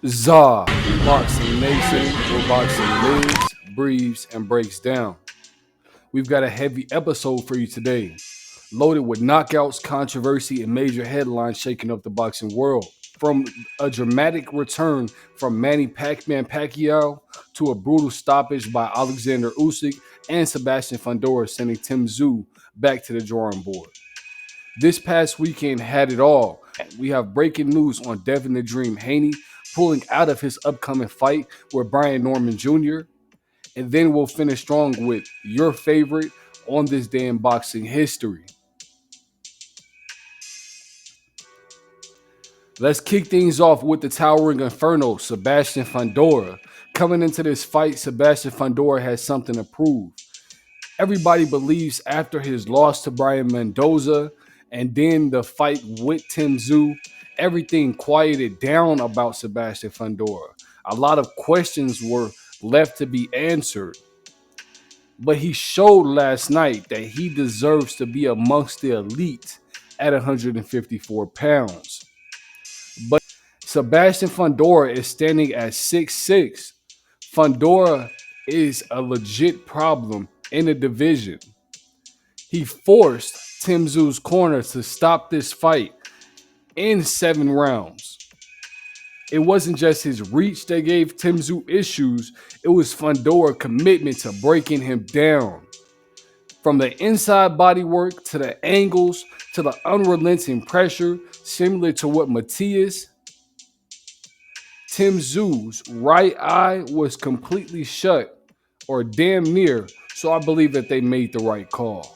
ZABoxing Nation, where boxing lives, breathes, and breaks down. We've got a heavy episode for you today, loaded with knockouts, controversy, and major headlines shaking up the boxing world. From a dramatic return from Manny Pacquiao to a brutal stoppage by Oleksandr Usyk and Sebastian Fundora sending Tim Tszyu back to the drawing board. This past weekend had it all. We have breaking news on Devin the Dream Haney pulling out of his upcoming fight with Brian Norman Jr. And then we'll finish strong with your favorite on this day in boxing history. Let's kick things off with the towering inferno, Sebastian Fundora. Coming into this fight, Sebastian Fundora has something to prove. Everybody believes after his loss to Brian Mendoza and then the fight with Tim Tszyu, everything quieted down about Sebastian Fundora. A lot of questions were left to be answered. But he showed last night that he deserves to be amongst the elite at 154 pounds. But Sebastian Fundora is standing at 6'6". Fundora is a legit problem in the division. He forced Tim Tszyu's corner to stop this fight in 7 rounds. It wasn't just his reach that gave Tim Tszyu issues, it was Fundora's commitment to breaking him down. From the inside body work to the angles to the unrelenting pressure, similar to what Matias, Tim Tszyu's right eye was completely shut, or damn near, so I believe that they made the right call.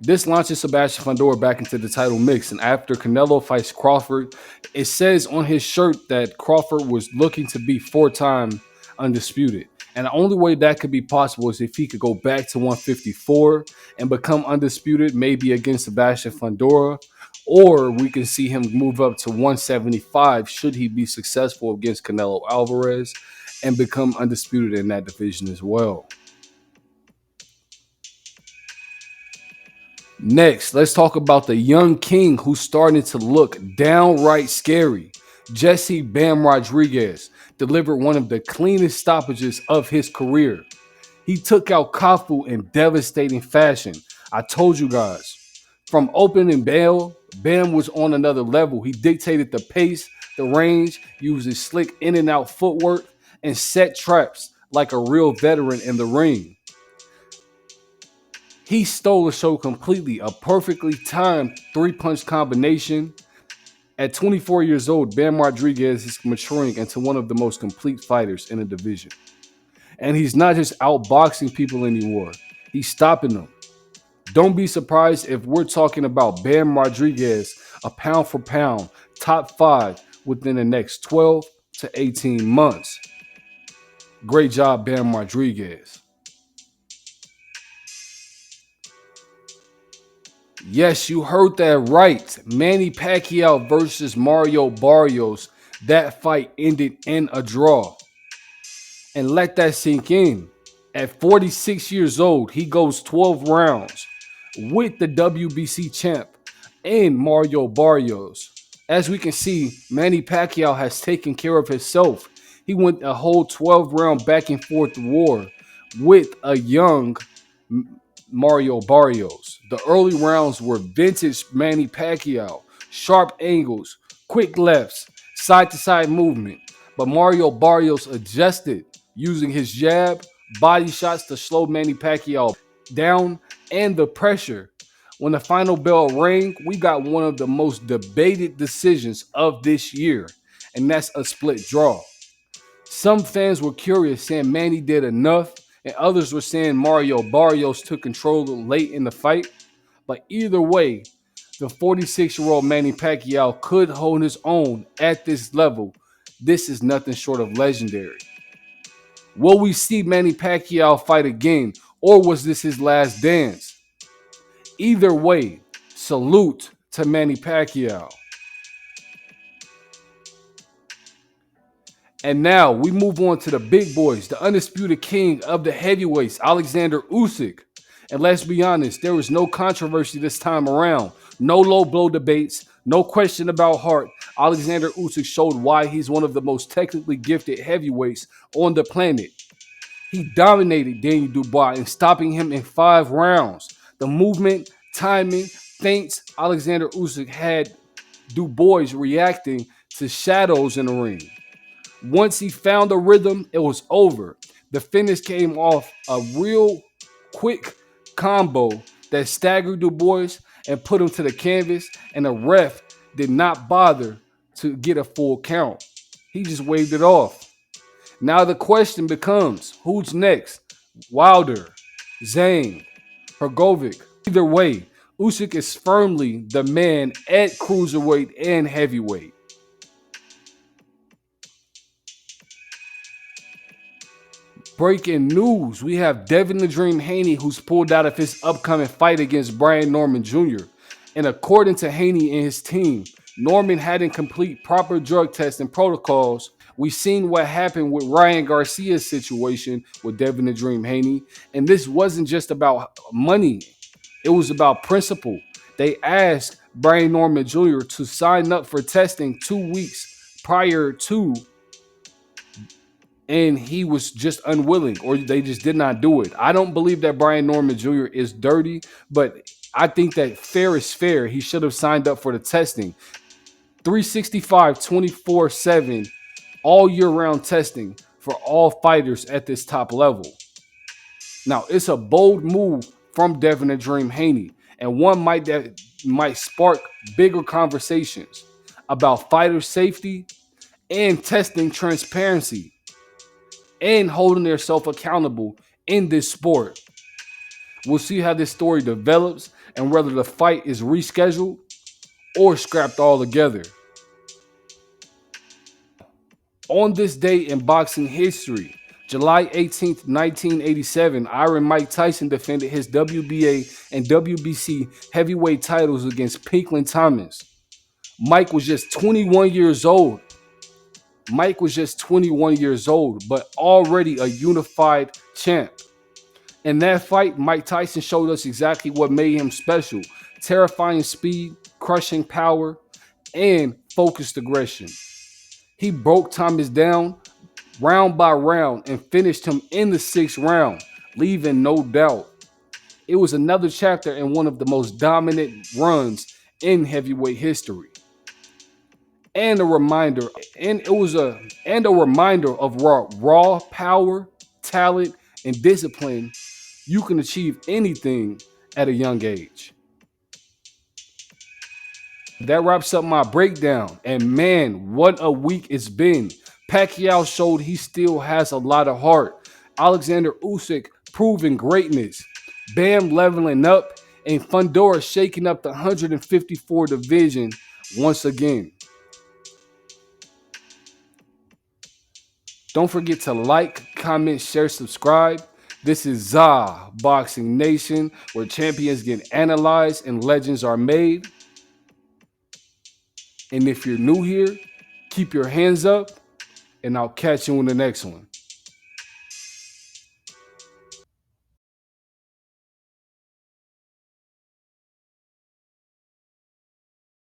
This launches Sebastian Fundora back into the title mix, and after Canelo fights Crawford, it says on his shirt that Crawford was looking to be 4-time undisputed. And the only way that could be possible is if he could go back to 154 and become undisputed, maybe against Sebastian Fundora, or we can see him move up to 175 should he be successful against Canelo Alvarez and become undisputed in that division as well. Next, let's talk about the young king who's starting to look downright scary. Jesse Bam Rodriguez delivered one of the cleanest stoppages of his career. He took out Cafu in devastating fashion. I told you guys. From opening bail, Bam was on another level. He dictated the pace, the range, used his slick in and out footwork, and set traps like a real veteran in the ring. He stole the show completely, a perfectly timed 3-punch combination. At 24 years old, Bam Rodriguez is maturing into one of the most complete fighters in the division. And he's not just outboxing people anymore, he's stopping them. Don't be surprised if we're talking about Bam Rodriguez, a pound for pound, top 5 within the next 12 to 18 months. Great job, Bam Rodriguez. Yes, you heard that right. Manny Pacquiao versus Mario Barrios. That fight ended in a draw. And let that sink in. At 46 years old, he goes 12 rounds with the WBC champ and Mario Barrios. As we can see, Manny Pacquiao has taken care of himself. He went a whole 12-round back and forth war with a young Mario Barrios. The early rounds were vintage Manny Pacquiao, sharp angles, quick lefts, side-to-side movement. But Mario Barrios adjusted using his jab, body shots to slow Manny Pacquiao down, and the pressure. When the final bell rang, we got one of the most debated decisions of this year, and that's a split draw. Some fans were curious, saying Manny did enough, and others were saying Mario Barrios took control late in the fight. But either way, the 46-year-old Manny Pacquiao could hold his own at this level. This is nothing short of legendary. Will we see Manny Pacquiao fight again, or was this his last dance? Either way, salute to Manny Pacquiao. And now we move on to the big boys, the undisputed king of the heavyweights, Oleksandr Usyk. And let's be honest, there was no controversy this time around. No low blow debates, no question about heart. Oleksandr Usyk showed why he's one of the most technically gifted heavyweights on the planet. He dominated Daniel Dubois in stopping him in 5 rounds. The movement, timing, feints Oleksandr Usyk had Dubois reacting to shadows in the ring. Once he found the rhythm, it was over. The finish came off a real quick combo that staggered Dubois and put him to the canvas, and the ref did not bother to get a full count. He just waved it off. Now the question becomes, who's next? Wilder, Zane, Hrgovic. Either way, Usyk is firmly the man at cruiserweight and heavyweight. Breaking news, we have Devin the Dream Haney, who's pulled out of his upcoming fight against Brian Norman Jr. And according to Haney and his team, Norman hadn't complete proper drug testing protocols. We've seen what happened with Ryan Garcia's situation with Devin the Dream Haney. And this wasn't just about money. It was about principle. They asked Brian Norman Jr. to sign up for testing 2 weeks prior to, and he was just unwilling, or they just did not do it. I don't believe that Brian Norman Jr. is dirty, but I think that fair is fair. He should have signed up for the testing. 365, 24/7, all year-round testing for all fighters at this top level. Now, it's a bold move from Devin the Dream Haney, and one that might spark bigger conversations about fighter safety and testing transparency and holding themselves accountable in this sport. We'll see how this story develops and whether the fight is rescheduled or scrapped altogether. On this day in boxing history, July 18th, 1987, Iron Mike Tyson defended his WBA and WBC heavyweight titles against Pinklon Thomas. Mike was just 21 years old. But already a unified champ. In that fight, Mike Tyson showed us exactly what made him special: terrifying speed, crushing power, and focused aggression. He broke Thomas down round by round and finished him in the 6th round, leaving no doubt. It was another chapter in one of the most dominant runs in heavyweight history. And a reminder of raw power, talent, and discipline. You can achieve anything at a young age. That wraps up my breakdown. And man, what a week it's been. Pacquiao showed he still has a lot of heart. Oleksandr Usyk proving greatness. Bam leveling up, and Fundora shaking up the 154 division once again. Don't forget to like, comment, share, subscribe. This is ZABoxingNation, where champions get analyzed and legends are made. And if you're new here, keep your hands up, and I'll catch you in the next one.